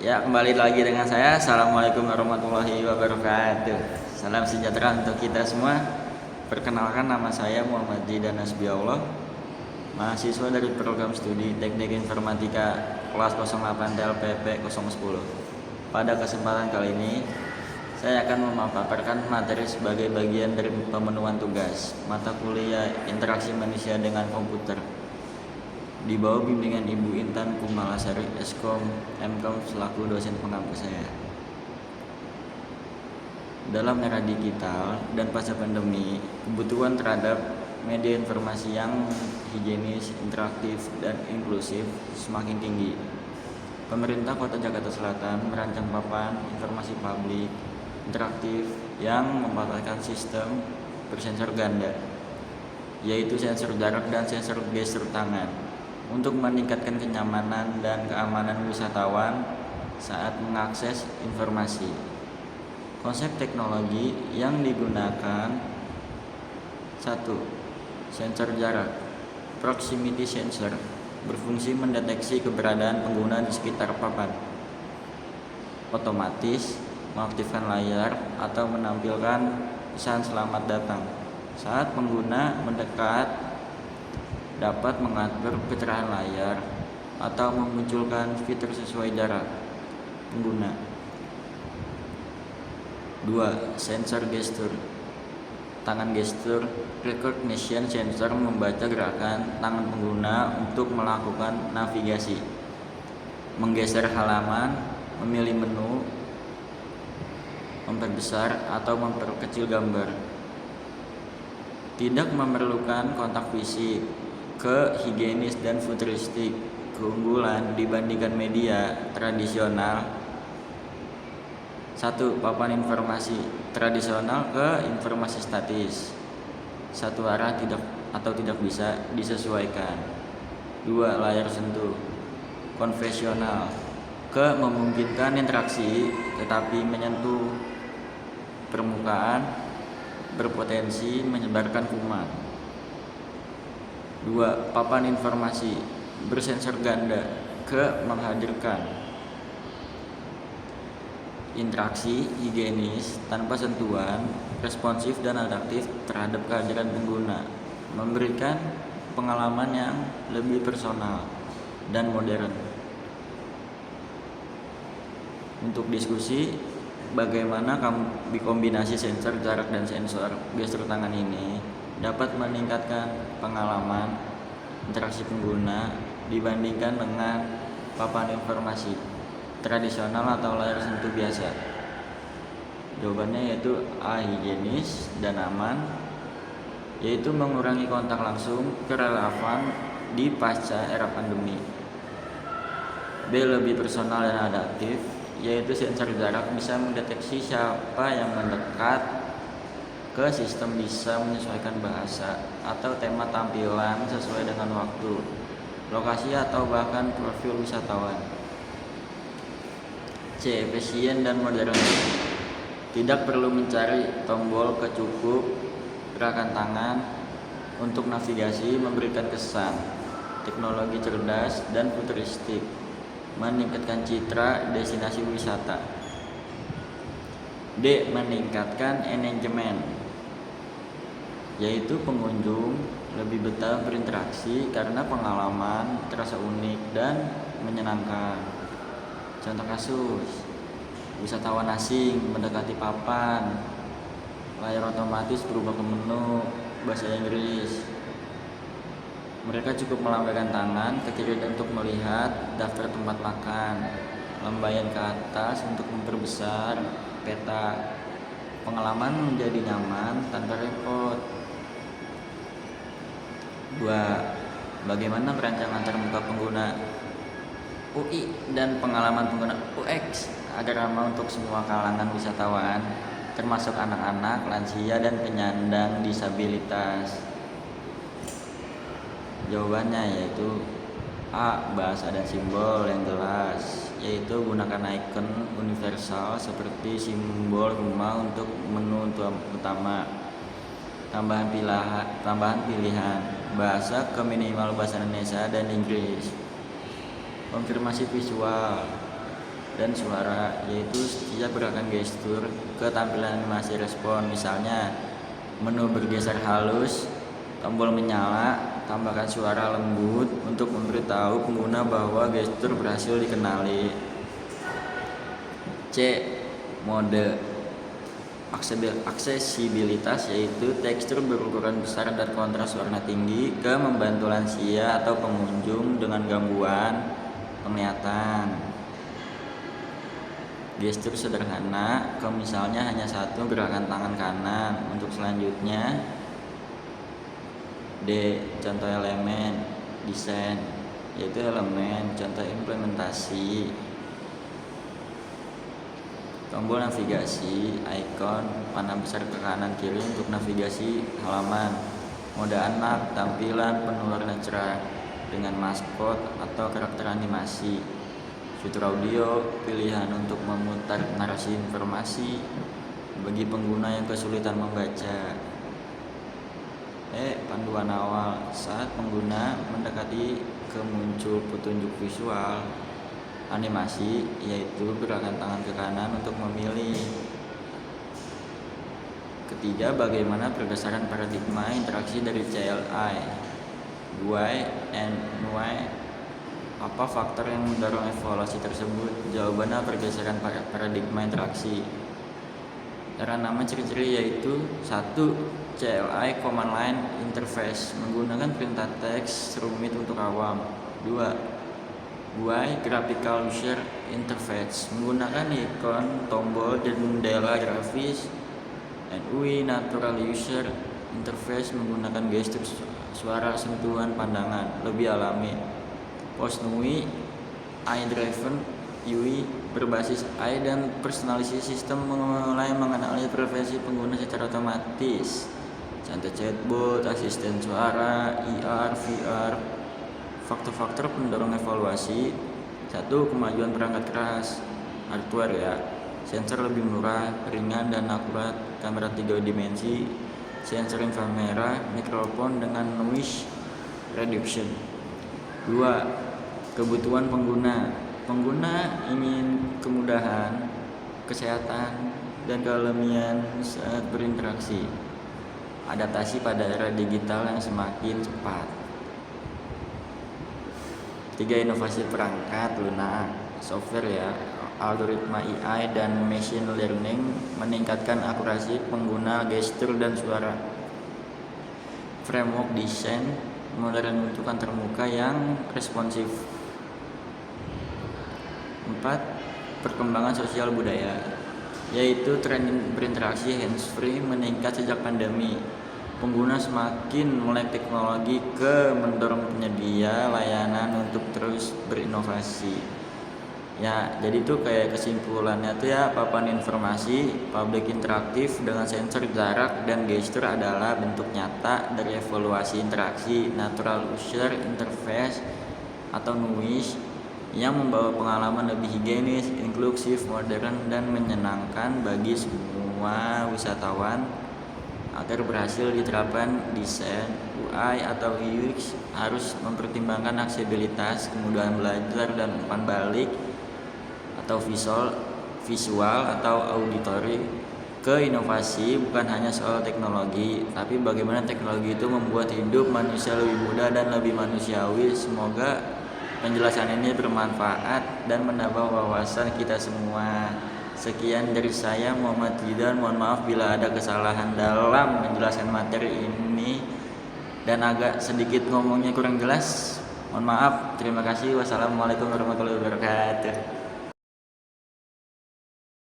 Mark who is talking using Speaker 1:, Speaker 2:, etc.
Speaker 1: Ya, kembali lagi dengan saya. Assalamualaikum warahmatullahi wabarakatuh. Salam sejahtera untuk kita semua. Perkenalkan, nama saya Muhammad Jidan Nasbiullah, mahasiswa dari program studi Teknik Informatika kelas 08 TLPP 010. Pada kesempatan kali ini, saya akan memaparkan materi sebagai bagian dari pemenuhan tugas mata kuliah Interaksi Manusia dengan Komputer di bawah bimbingan Ibu Intan Kumalasari Eskom Mkom selaku dosen pengampu saya. Dalam era digital dan pasca pandemi, kebutuhan terhadap media informasi yang higienis, interaktif, dan inklusif semakin tinggi. Pemerintah Kota Jakarta Selatan merancang papan informasi publik interaktif yang memanfaatkan sistem bersensor ganda, yaitu sensor jarak dan sensor gestur tangan, untuk meningkatkan kenyamanan dan keamanan wisatawan saat mengakses informasi. Konsep teknologi yang digunakan: 1. Sensor jarak. Proximity sensor berfungsi mendeteksi keberadaan pengguna di sekitar papan, otomatis mengaktifkan layar atau menampilkan pesan selamat datang. Saat pengguna mendekat, dapat mengatur kecerahan layar atau memunculkan fitur sesuai jarak pengguna. 2. Sensor gestur. Tangan gestur recognition sensor membaca gerakan tangan pengguna untuk melakukan navigasi, menggeser halaman, memilih menu, memperbesar atau memperkecil gambar. Tidak memerlukan kontak fisik, higienis dan futuristik. Keunggulan dibandingkan media tradisional: 1. Papan informasi tradisional ke informasi statis, satu arah tidak bisa disesuaikan. 2. Layar sentuh konvensional ke memungkinkan interaksi tetapi menyentuh permukaan, berpotensi menyebarkan kuman. 2. Papan informasi bersensor ganda ke menghadirkan interaksi higienis tanpa sentuhan, responsif dan adaptif terhadap kehadiran pengguna, memberikan pengalaman yang lebih personal dan modern. Untuk diskusi bagaimana kombinasi sensor jarak dan sensor gestur tangan ini dapat meningkatkan pengalaman interaksi pengguna dibandingkan dengan papan informasi tradisional atau layar sentuh biasa. Jawabannya yaitu A. Higienis dan aman, yaitu mengurangi kontak langsung kerelevan di pasca era pandemi. B. Lebih personal dan adaptif, yaitu sensor jarak bisa mendeteksi siapa yang mendekat ke sistem, bisa menyesuaikan bahasa atau tema tampilan sesuai dengan waktu, lokasi atau bahkan profil wisatawan. C. Efisien dan modern, tidak perlu mencari tombol, cukup gerakan tangan untuk navigasi, memberikan kesan teknologi cerdas dan futuristik, meningkatkan citra destinasi wisata. D. Meningkatkan engagement, yaitu pengunjung lebih betah berinteraksi karena pengalaman terasa unik dan menyenangkan. Contoh kasus: wisatawan asing mendekati papan, layar otomatis berubah ke menu bahasa Inggris. Mereka cukup melambaikan tangan ke kiri untuk melihat daftar tempat makan, lambaian ke atas untuk memperbesar peta. Pengalaman menjadi nyaman tanpa repot. 2. Bagaimana perancangan terbuka pengguna UI dan pengalaman pengguna UX agar ramah untuk semua kalangan wisatawan, termasuk anak-anak, lansia, dan penyandang disabilitas? Jawabannya yaitu A. Bahasa dan simbol yang jelas, yaitu gunakan icon universal seperti simbol rumah untuk menu utama. Tambahan pilihan bahasa ke minimal bahasa Indonesia dan Inggris. Konfirmasi visual, dan suara, yaitu setiap gerakan gestur ke tampilan animasi respon. Misalnya menu bergeser halus, tombol menyala, tambahkan suara lembut untuk memberitahu pengguna bahwa gestur berhasil dikenali. C. Mode aksesibilitas, yaitu tekstur berukuran besar dan kontras warna tinggi ke membantu lansia atau pengunjung dengan gangguan penglihatan. Gestur sederhana ke misalnya hanya satu gerakan tangan kanan. Untuk selanjutnya D. Contoh elemen desain, yaitu elemen contoh implementasi. Tombol navigasi, icon, panah besar ke kanan kiri untuk navigasi halaman. Mode anak, tampilan penuh warna cerah dengan maskot atau karakter animasi. Fitur audio, pilihan untuk memutar narasi informasi bagi pengguna yang kesulitan membaca. Panduan awal, saat pengguna mendekati ke muncul petunjuk visual animasi, yaitu gerakan tangan ke kanan untuk memilih. Ketiga, bagaimana berdasarkan paradigma interaksi dari CLI, why and why. Apa faktor yang mendorong evaluasi tersebut? Jawabannya berdasarkan paradigma interaksi. Cara nama ciri-ciri yaitu 1. CLI Command Line Interface, menggunakan perintah teks rumit untuk awam. 2. GUI Graphical User Interface, menggunakan ikon, tombol, dan jendela grafis. And UI Natural User Interface, menggunakan gestur, suara, sentuhan, pandangan, lebih alami. Post NUI AI Driven UI, berbasis AI dan personalisasi sistem mulai mengenali preferensi pengguna secara otomatis. Contoh chatbot, asisten suara, IR, VR. Faktor-faktor pendorong evaluasi. 1. Kemajuan perangkat keras, hardware ya. Sensor lebih murah, ringan dan akurat, kamera 3 dimensi, sensor inframerah, mikrofon dengan noise reduction. 2. Kebutuhan pengguna. Pengguna ingin kemudahan, kesehatan, dan kealamian saat berinteraksi. Adaptasi pada era digital yang semakin cepat. 3. Inovasi perangkat lunak, software ya, algoritma AI dan machine learning meningkatkan akurasi pengguna gestur dan suara. Framework desain modern untuk antarmuka yang responsif. 4. Perkembangan sosial budaya, yaitu tren berinteraksi hands-free meningkat sejak pandemi. Pengguna semakin melek teknologi ke mendorong penyedia layanan untuk terus berinovasi. Ya, jadi tuh kayak kesimpulannya tuh ya, papan informasi publik interaktif dengan sensor jarak dan gestur adalah bentuk nyata dari evaluasi interaksi natural user interface atau NUIS yang membawa pengalaman lebih higienis, inklusif, modern, dan menyenangkan bagi semua wisatawan. Agar berhasil diterapkan, desain UI atau UX harus mempertimbangkan aksesibilitas, kemudahan belajar, dan umpan balik atau visual atau auditory. Ke inovasi bukan hanya soal teknologi, tapi bagaimana teknologi itu membuat hidup manusia lebih mudah dan lebih manusiawi. Semoga penjelasan ini bermanfaat dan menambah wawasan kita semua. Sekian dari saya, Muhammad Jidan. Mohon maaf bila ada kesalahan dalam menjelaskan materi ini dan agak sedikit ngomongnya kurang jelas. Mohon maaf. Terima kasih. Wassalamualaikum warahmatullahi wabarakatuh.